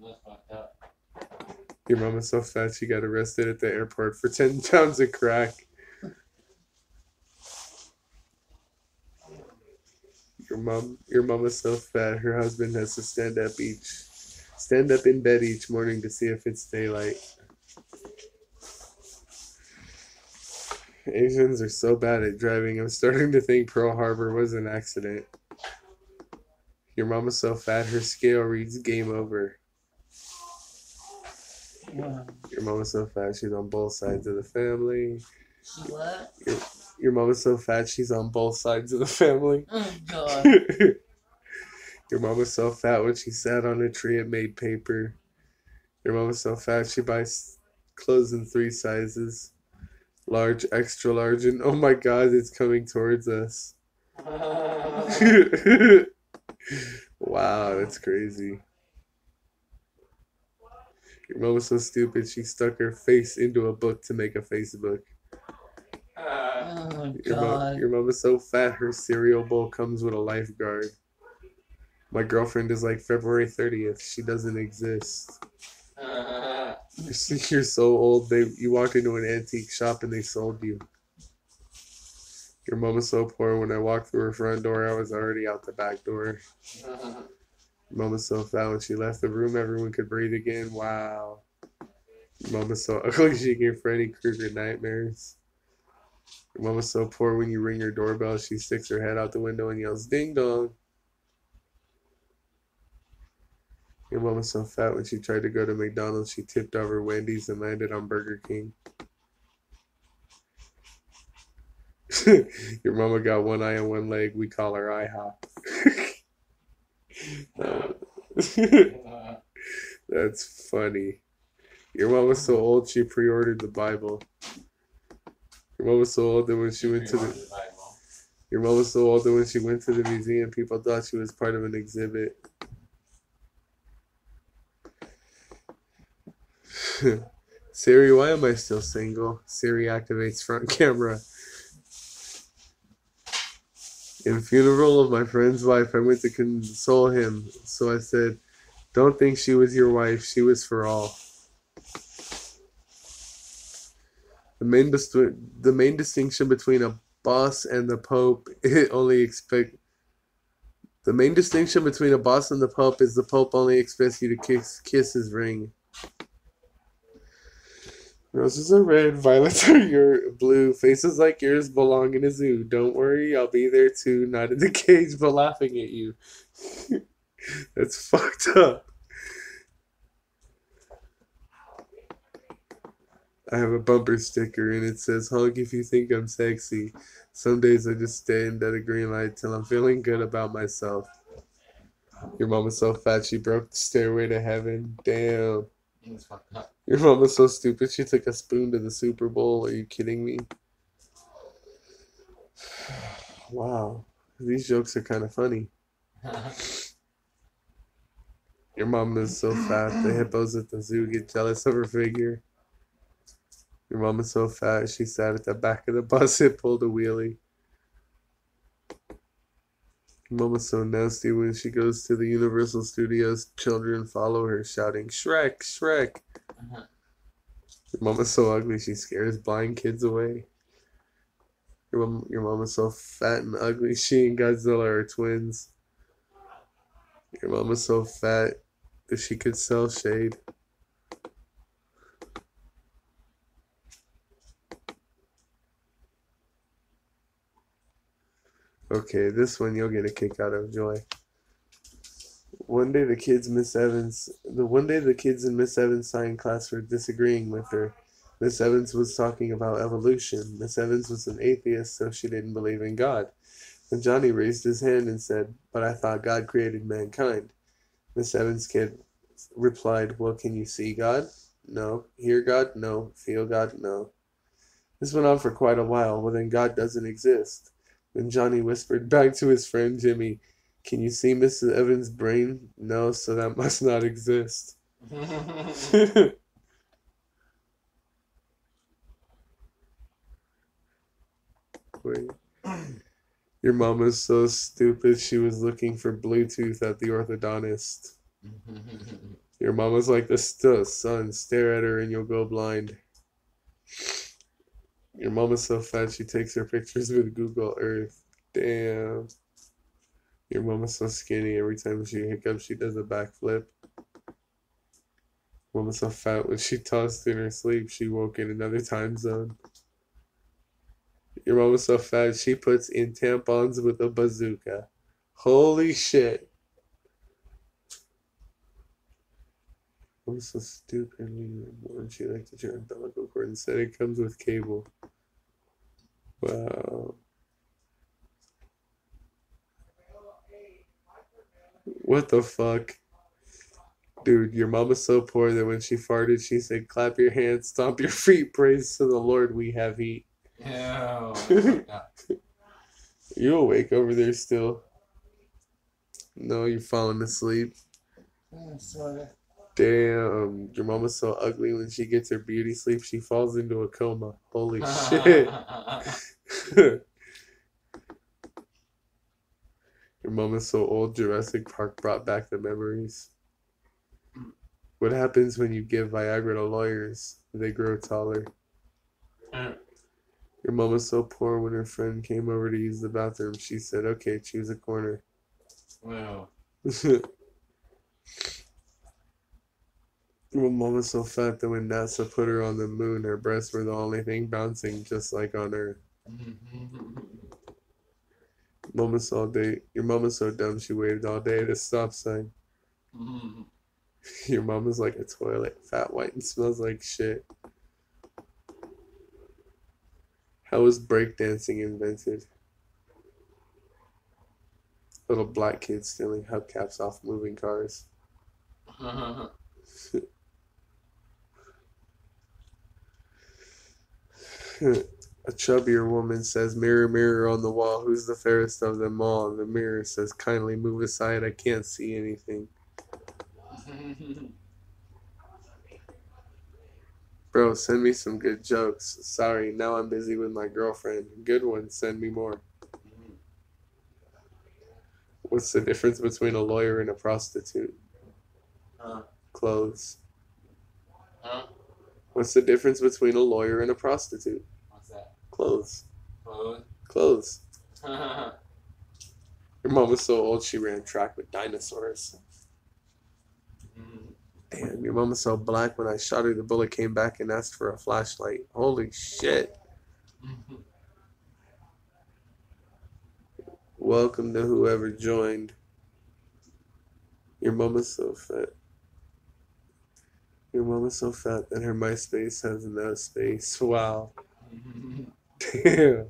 That's fucked up. Your mama's so fat she got arrested at the airport for 10 pounds of crack. Your mama's so fat her husband has to stand up in bed each morning to see if it's daylight. Asians are so bad at driving, I'm starting to think Pearl Harbor was an accident. Your mama's so fat her scale reads game over. Wow. Your mama's so fat she's on both sides of the family. She what? Your mama's so fat she's on both sides of the family. Oh, God. Your mama's so fat when she sat on a tree and made paper. Your mama's so fat she buys clothes in 3 sizes. Large, extra large, and oh my god, it's coming towards us. Wow, that's crazy. Your mama's so stupid she stuck her face into a book to make a Facebook. Oh, God. Your mama's so fat her cereal bowl comes with a lifeguard. My girlfriend is like February 30th. She doesn't exist. You're so old. You walked into an antique shop and they sold you. Your mama's so poor. When I walked through her front door, I was already out the back door. Your mama's so fat. When she left the room, everyone could breathe again. Wow. Your mama's so ugly. She gave Freddy Krueger nightmares. Your mama's so poor. When you ring her doorbell, she sticks her head out the window and yells, "Ding dong." Your mama's so fat when she tried to go to McDonald's, she tipped over Wendy's and landed on Burger King. Your mama got one eye and one leg. We call her IHOP. That's funny. Your mama's so old she pre-ordered the Bible. Your mama's so old that when she went to the Your mama's so old that when she went to the museum, people thought she was part of an exhibit. Siri, why am I still single? Siri activates front camera. In funeral of my friend's wife, I went to console him. So I said, "Don't think she was your wife. She was for all." The main distinction between a boss and the Pope, The main distinction between a boss and the Pope is the Pope only expects you to kiss his ring. Roses are red, violets are your blue, faces like yours belong in a zoo. Don't worry, I'll be there too, not in the cage, but laughing at you. That's fucked up. I have a bumper sticker and it says, "Hug if you think I'm sexy." Some days I just stand at a green light till I'm feeling good about myself. Your mama's so fat she broke the stairway to heaven. Damn. It's fucked up. Your mama's so stupid she took a spoon to the Super Bowl. Are you kidding me? Wow. These jokes are kind of funny. Your mom is so fat, the hippos at the zoo get jealous of her figure. Your mom is so fat, she sat at the back of the bus and pulled a wheelie. Your mom is so nasty when she goes to the Universal Studios, children follow her shouting, Shrek, Shrek. Your mom is so ugly, she scares blind kids away. Your mom is so fat and ugly, she and Godzilla are twins. Your mom is so fat that she could sell shade. Okay, this one you'll get a kick out of, Joy. One day the kids in Miss Evans' science class were disagreeing with her. Miss Evans was talking about evolution. Miss Evans was an atheist, so she didn't believe in God. And Johnny raised his hand and said, "But I thought God created mankind." Miss Evans' kid replied, "Well, can you see God? No. Hear God? No. Feel God? No." This went on for quite a while. Well, then God doesn't exist. Then Johnny whispered back to his friend Jimmy, "Can you see Mrs. Evans' brain? No, so that must not exist." Wait. Your mom is so stupid she was looking for Bluetooth at the orthodontist. Your mama's like the sun, stare at her and you'll go blind. Your mama's so fat she takes her pictures with Google Earth. Damn. Your mama's so skinny every time she hiccups she does a backflip. Mama's so fat when she tossed in her sleep she woke in another time zone. Your mama's so fat she puts in tampons with a bazooka. Holy shit. I'm so stupid. When she liked to turn umbilical cord and said it comes with cable. Wow. What the fuck? Dude, your mama's so poor that when she farted, she said, "Clap your hands, stomp your feet, praise to the Lord, we have heat." Ew. You awake over there still? No, you're falling asleep. Sort of. Damn, your mama's so ugly when she gets her beauty sleep, she falls into a coma. Holy shit. Your mama's so old, Jurassic Park brought back the memories. What happens when you give Viagra to lawyers? They grow taller. Your mama's so poor when her friend came over to use the bathroom, she said, "Okay, choose a corner." Wow. Your mama's so fat that when NASA put her on the moon, her breasts were the only thing bouncing, just like on Earth. Your mama's so dumb she waited all day at a stop sign. Your mama's like a toilet, fat, white, and smells like shit. How was breakdancing invented? Little black kids stealing hubcaps off moving cars. A chubbier woman says, "Mirror, mirror on the wall, who's the fairest of them all?" And the mirror says, "Kindly move aside, I can't see anything." Bro, send me some good jokes. Sorry, now I'm busy with my girlfriend. Good ones, send me more. What's the difference between a lawyer and a prostitute? Clothes. What's the difference between a lawyer and a prostitute? What's that? Clothes. Clothes? Clothes. Your mom was so old she ran track with dinosaurs. Damn, your mom was so black when I shot her, the bullet came back and asked for a flashlight. Holy shit. Welcome to whoever joined. Your mama's so fat. Your mama's so fat that her MySpace has no space. Wow. Damn.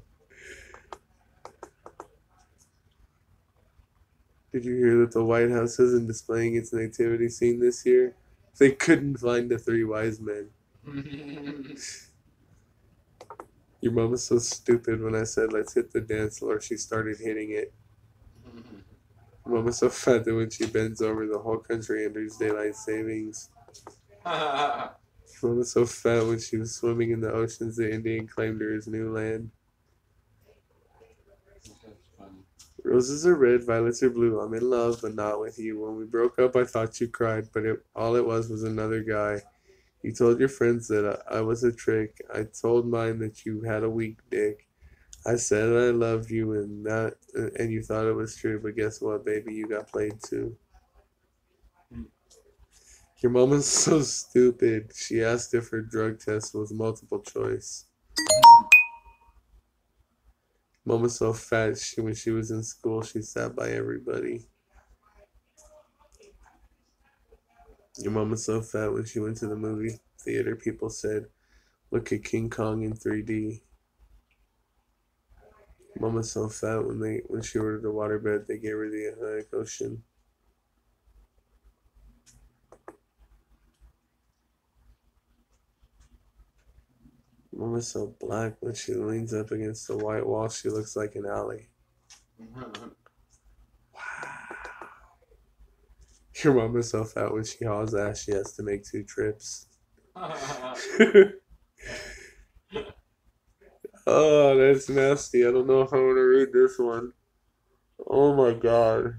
Did you hear that the White House isn't displaying its nativity scene this year? They couldn't find the 3 wise men. Your mama's so stupid when I said, "Let's hit the dance floor," she started hitting it. Mama's so fat that when she bends over, the whole country enters daylight savings. Mama's so fat when she was swimming in the oceans, the Indian claimed her as new land. Roses are red, violets are blue. I'm in love, but not with you. When we broke up, I thought you cried, but all it was another guy. You told your friends that I was a trick. I told mine that you had a weak dick. I said I loved you, and you thought it was true. But guess what, baby? You got played too. Your mom is so stupid. She asked if her drug test was multiple choice. Mama's so fat. When she was in school, she sat by everybody. Your mama's so fat. When she went to the movie theater, people said, "Look at King Kong in 3D." Mama's so fat. When she ordered a waterbed, they gave her the Atlantic Ocean. Mama's so black. When she leans up against the white wall, she looks like an alley. Wow. Your mama's so fat. When she hauls ass, she has to make 2 trips. Oh, that's nasty. I don't know if I want to read this one. Oh my god.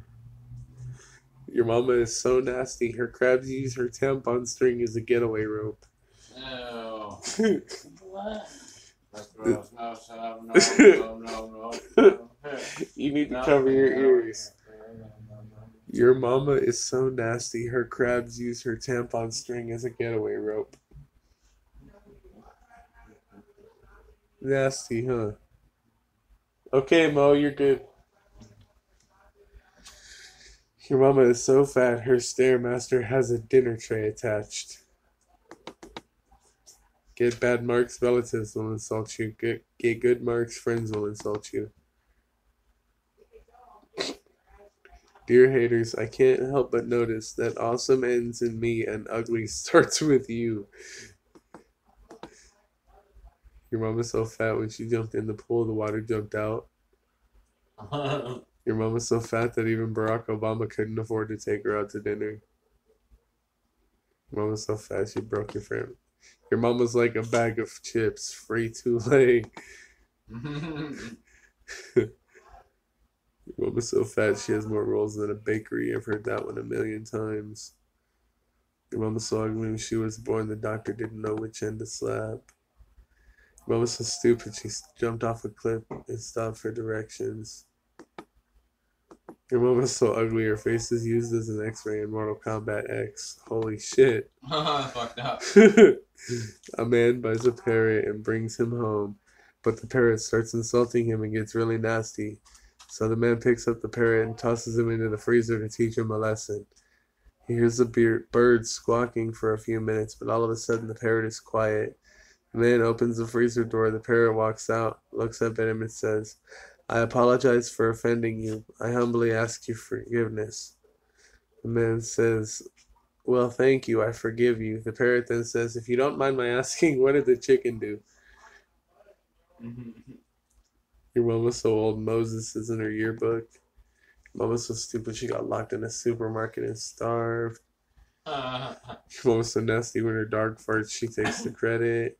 Your mama is so nasty. Her crabs use her tampon string as a getaway rope. No. What? That's gross. No. You need to cover your ears. Your mama is so nasty. Her crabs use her tampon string as a getaway rope. Nasty, huh? Okay, Mo, you're good. Your mama is so fat, her Stairmaster has a dinner tray attached. Get bad marks, relatives will insult you. Get good marks, friends will insult you. Dear haters, I can't help but notice that awesome ends in me and ugly starts with you. Your mama's so fat when she jumped in the pool, the water jumped out. Your mama's so fat that even Barack Obama couldn't afford to take her out to dinner. Your mama's so fat she broke your frame. Your mama's like a bag of chips, free to lay. Your mama's so fat she has more rolls than a bakery. I've heard that one 1,000,000 times. Your mama's so ugly when she was born, the doctor didn't know which end to slap. Your mama's so stupid she jumped off a cliff and stopped for directions. Your mama's so ugly her face is used as an x-ray in Mortal Kombat X. Holy shit. Fucked up. A man buys a parrot and brings him home, but the parrot starts insulting him and gets really nasty. So the man picks up the parrot and tosses him into the freezer to teach him a lesson. He hears the bird squawking for a few minutes, but all of a sudden the parrot is quiet. The man opens the freezer door, the parrot walks out, looks up at him and says, "I apologize for offending you. I humbly ask you forgiveness." The man says, "Well, thank you, I forgive you." The parrot then says, "If you don't mind my asking, what did the chicken do?" Your mama's so old Moses is in her yearbook. Your mama's so stupid she got locked in a supermarket and starved. Your mama's so nasty when her dog farts she takes the credit.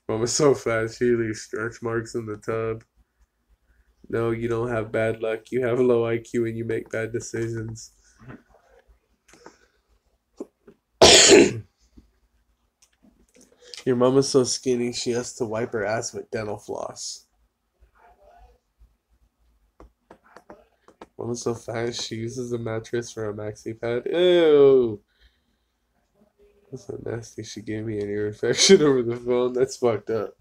Your mama's so fat she leaves stretch marks in the tub. No, you don't have bad luck. You have low IQ and you make bad decisions. Your mama's so skinny she has to wipe her ass with dental floss. Mama's so fat she uses a mattress for a maxi pad. Ew. That's so nasty. She gave me an ear infection over the phone. That's fucked up.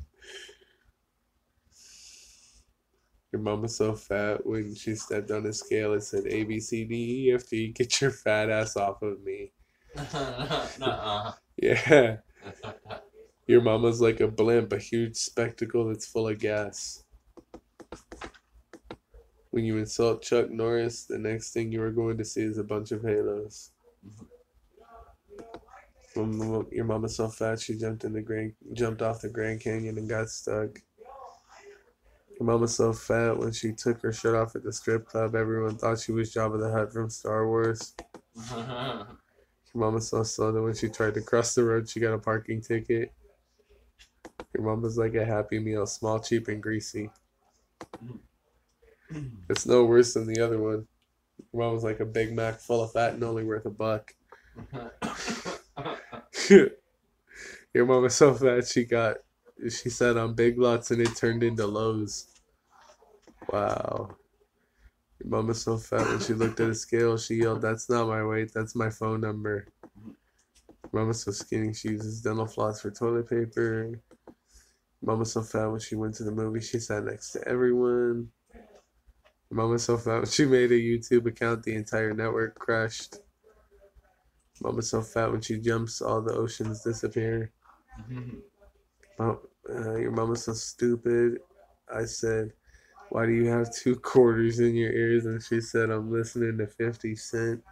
Your mama's so fat when she stepped on a scale it said A, B, C, D, E, F, G. Get your fat ass off of me. Yeah. Your mama's like a blimp, a huge spectacle that's full of gas. When you insult Chuck Norris, the next thing you are going to see is a bunch of halos. Your mama's so fat she jumped off the Grand Canyon and got stuck. Your mom was so fat when she took her shirt off at the strip club, everyone thought she was Jabba the Hutt from Star Wars. Your mom was so slow that when she tried to cross the road, she got a parking ticket. Your mom was like a Happy Meal, small, cheap, and greasy. It's no worse than the other one. Your mom was like a Big Mac full of fat and only worth $1. Your mom was so fat she sat on Big Lots and it turned into Lowe's. Wow. Your mom was so fat when she looked at a scale, she yelled, "That's not my weight, that's my phone number." Your mom was so skinny she uses dental floss for toilet paper. Your mom was so fat when she went to the movie, she sat next to everyone. Your mom was so fat when she made a YouTube account, the entire network crashed. Your mom was so fat when she jumps, all the oceans disappear. Your mom was so stupid. I said, "Why do you have 2 quarters in your ears?" And she said, "I'm listening to 50 Cent."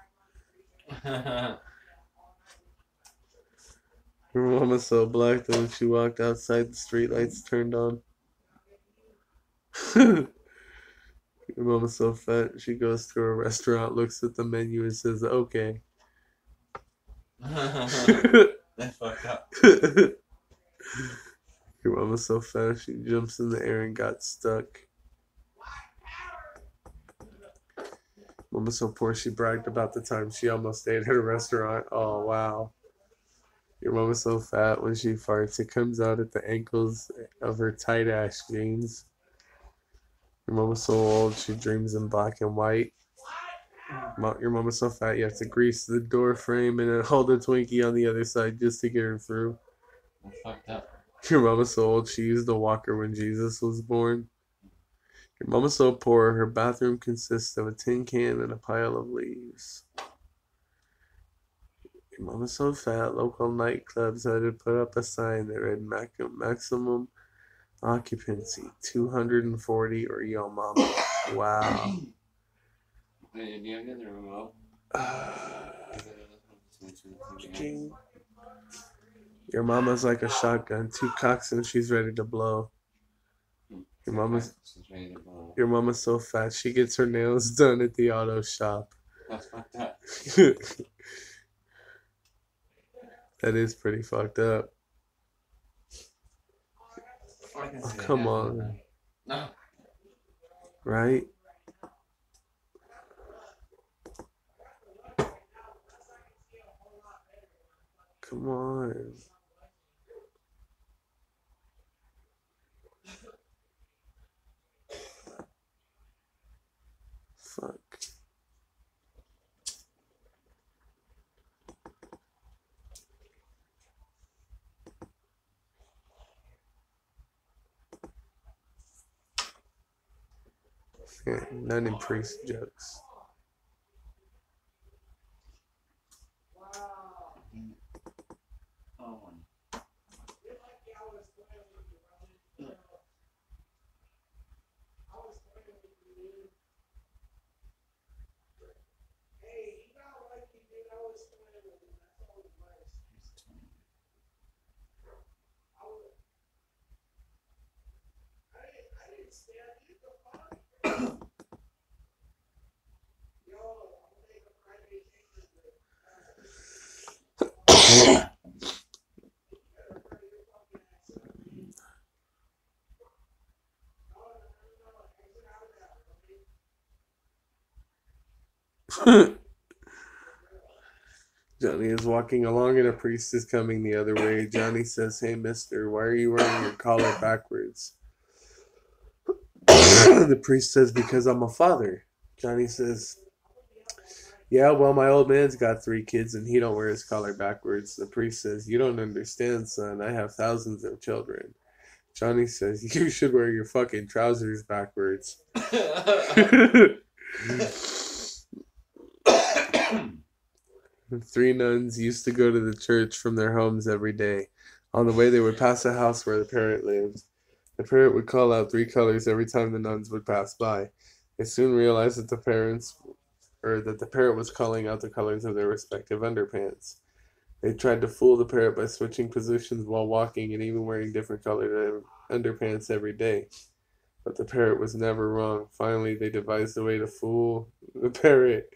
Your mom was so black that when she walked outside, the streetlights turned on. Your mom was so fat, she goes to a restaurant, looks at the menu, and says, "Okay." That's fucked up. Your mom was so fat, she jumps in the air and got stuck. Mom was so poor, she bragged about the time she almost ate at a restaurant. Oh, wow. Your mom was so fat when she farts, it comes out at the ankles of her tight-ass jeans. Your mom was so old, she dreams in black and white. Your mom was so fat, you have to grease the door frame and then hold a Twinkie on the other side just to get her through. That's fucked up. Your mom was so old, she used a walker when Jesus was born. Your mom was so poor, her bathroom consists of a tin can and a pile of leaves. Your mom was so fat, local nightclubs had to put up a sign that read maximum occupancy 240 or yo mama. Wow. Hey, do you have the remote? Your mama's like a shotgun, 2 cocks and she's ready to blow. Your mama's so fat, she gets her nails done at the auto shop. That's fucked up. That is pretty fucked up. Oh, come on. No. Right? Come on. Fuck. Yeah, none in priest jokes. Johnny is walking along and a priest is coming the other way. Johnny says, "Hey, mister, why are you wearing your collar backwards?" The priest says, "Because I'm a father." Johnny says, "Yeah, well, my old man's got 3 kids and he don't wear his collar backwards." The priest says, "You don't understand, son. I have thousands of children." Johnny says, "You should wear your fucking trousers backwards." 3 nuns used to go to the church from their homes every day. On the way, they would pass a house where the parrot lived. The parrot would call out 3 colors every time the nuns would pass by. They soon realized that the parrot was calling out the colors of their respective underpants. They tried to fool the parrot by switching positions while walking and even wearing different colored underpants every day. But the parrot was never wrong. Finally, they devised a way to fool the parrot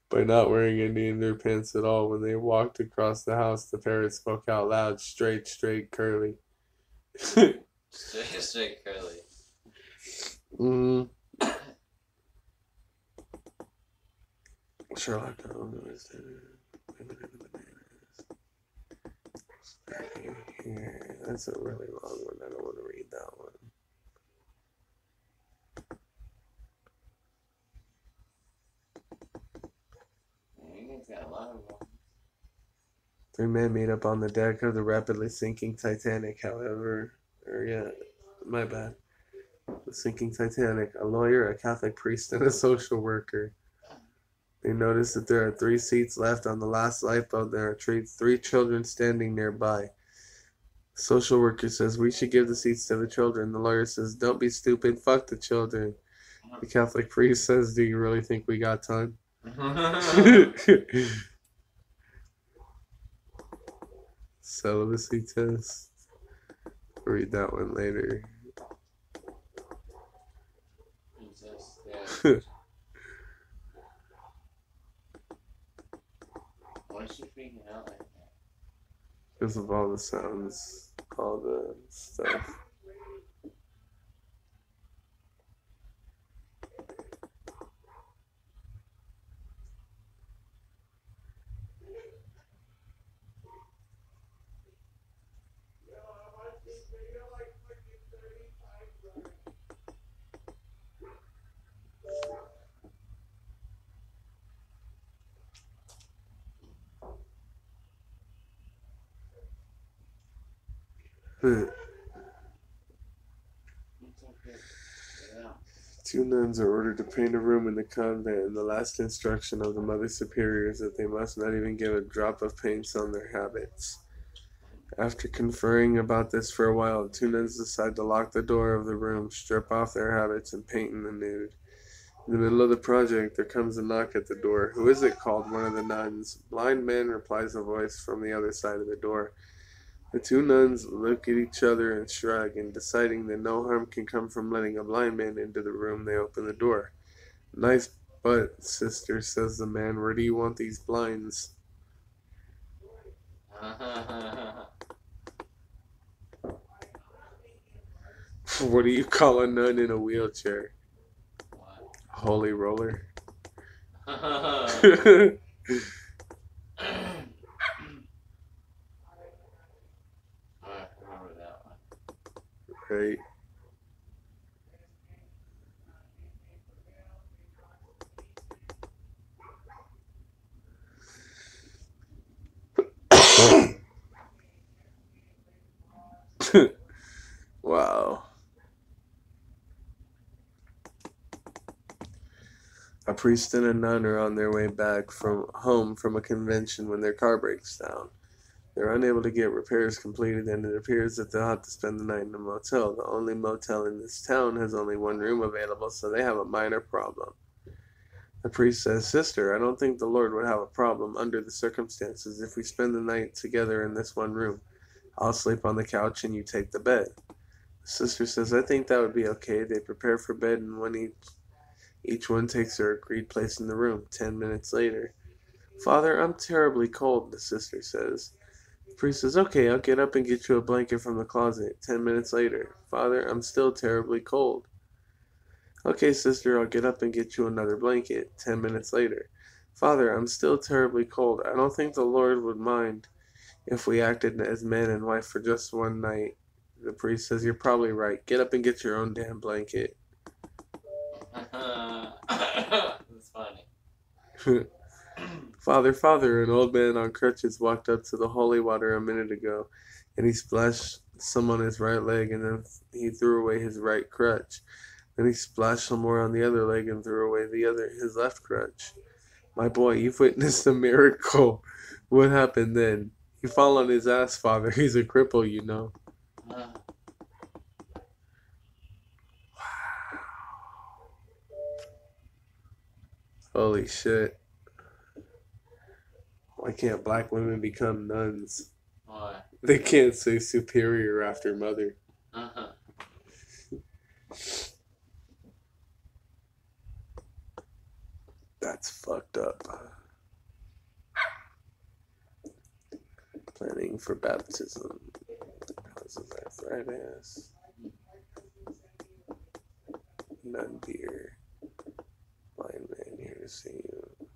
by not wearing any underpants at all. When they walked across the house, the parrot spoke out loud, straight, curly. Straight curly. Mm. Sherlock Holmes. Here. That's a really long one. I don't want to read that one. Got a lot of them. Three men meet up on the deck of the rapidly sinking Titanic, my bad. The sinking Titanic, a lawyer, a Catholic priest, and a social worker. They notice that there are 3 seats left on the last lifeboat. There are 3 children standing nearby. The social worker says, we should give the seats to the children. The lawyer says, don't be stupid, fuck the children. The Catholic priest says, do you really think we got time? Celibacy test. Read that one later. Why is she freaking out like that? Because of all the sounds, all the stuff. Two nuns are ordered to paint a room in the convent, and the last instruction of the Mother Superior is that they must not even give a drop of paints on their habits. After conferring about this for a while, the 2 nuns decide to lock the door of the room, strip off their habits, and paint in the nude. In the middle of the project, there comes a knock at the door. Who is it? Called one of the nuns. Blind man, replies a voice from the other side of the door. The 2 nuns look at each other and shrug, and deciding that no harm can come from letting a blind man into the room, they open the door. Nice butt, sister, says the man. Where do you want these blinds? What do you call a nun in a wheelchair? What? Holy roller. Right. Wow. A priest and a nun are on their way back home from a convention when their car breaks down. They're unable to get repairs completed, and it appears that they'll have to spend the night in a motel. The only motel in this town has only 1 room available, so they have a minor problem. The priest says, Sister, I don't think the Lord would have a problem under the circumstances if we spend the night together in this 1 room. I'll sleep on the couch and you take the bed. The sister says, I think that would be okay. They prepare for bed, and when each one takes their agreed place in the room. 10 minutes later. Father, I'm terribly cold, the sister says. The priest says, okay, I'll get up and get you a blanket from the closet. 10 minutes later. Father, I'm still terribly cold. Okay, sister, I'll get up and get you another blanket. 10 minutes later. Father, I'm still terribly cold. I don't think the Lord would mind if we acted as man and wife for just 1 night. The priest says, you're probably right. Get up and get your own damn blanket. That's funny. Father, an old man on crutches walked up to the holy water a minute ago, and he splashed some on his right leg, and then he threw away his right crutch. Then he splashed some more on the other leg and threw away his left crutch. My boy, you've witnessed a miracle. What happened then? He fell on his ass, Father. He's a cripple, you know. Wow. Holy shit. Why can't black women become nuns? Why? They can't say superior after mother. fucked up. Planning for baptism because of arthritis. None beer. Blind man here to see you.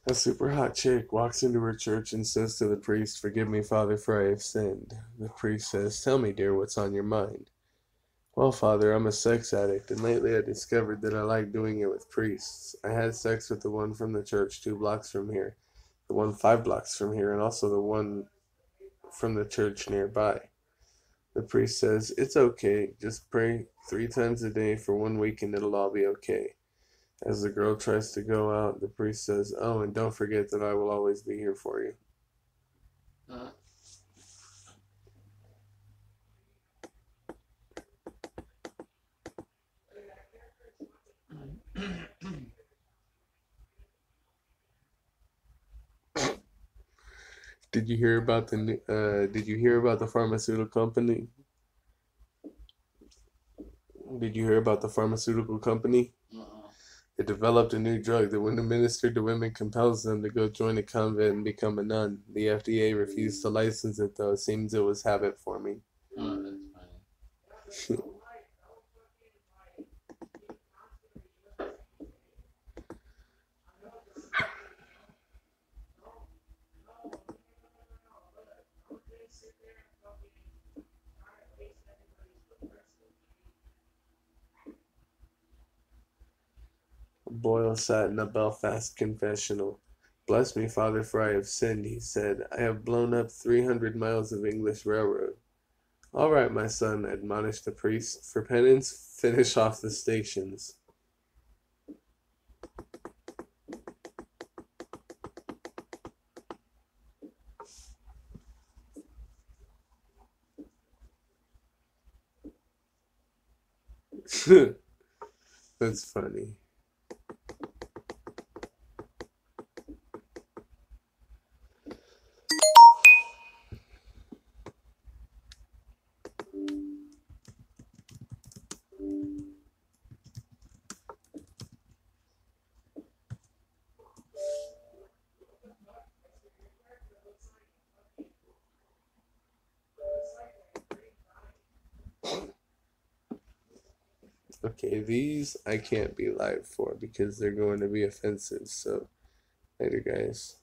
A super hot chick walks into her church and says to the priest, "Forgive me, Father, for I have sinned." The priest says, "Tell me, dear, what's on your mind?" "Well, Father, I'm a sex addict, and lately I discovered that I like doing it with priests. I had sex with the one from the church 2 blocks from here, the one 5 blocks from here, and also the one from the church nearby." The priest says, "It's okay. Just pray 3 times a day for 1 week and it'll all be okay." As the girl tries to go out, the priest says, "Oh, and don't forget that I will always be here for you." Uh, Did you hear about the pharmaceutical company? Did you hear about the pharmaceutical company? uh-uh. It developed a new drug that, when administered to women, compels them to go join a convent and become a nun. The FDA refused to license it, though. It seems it was habit forming. Oh, that's funny. Boyle sat in a Belfast confessional. "Bless me, Father, for I have sinned," he said. "I have blown up 300 miles of English railroad." "All right, my son," admonished the priest. "For penance, finish off the stations." That's funny. Okay, these I can't be live for because they're going to be offensive. So, later, guys.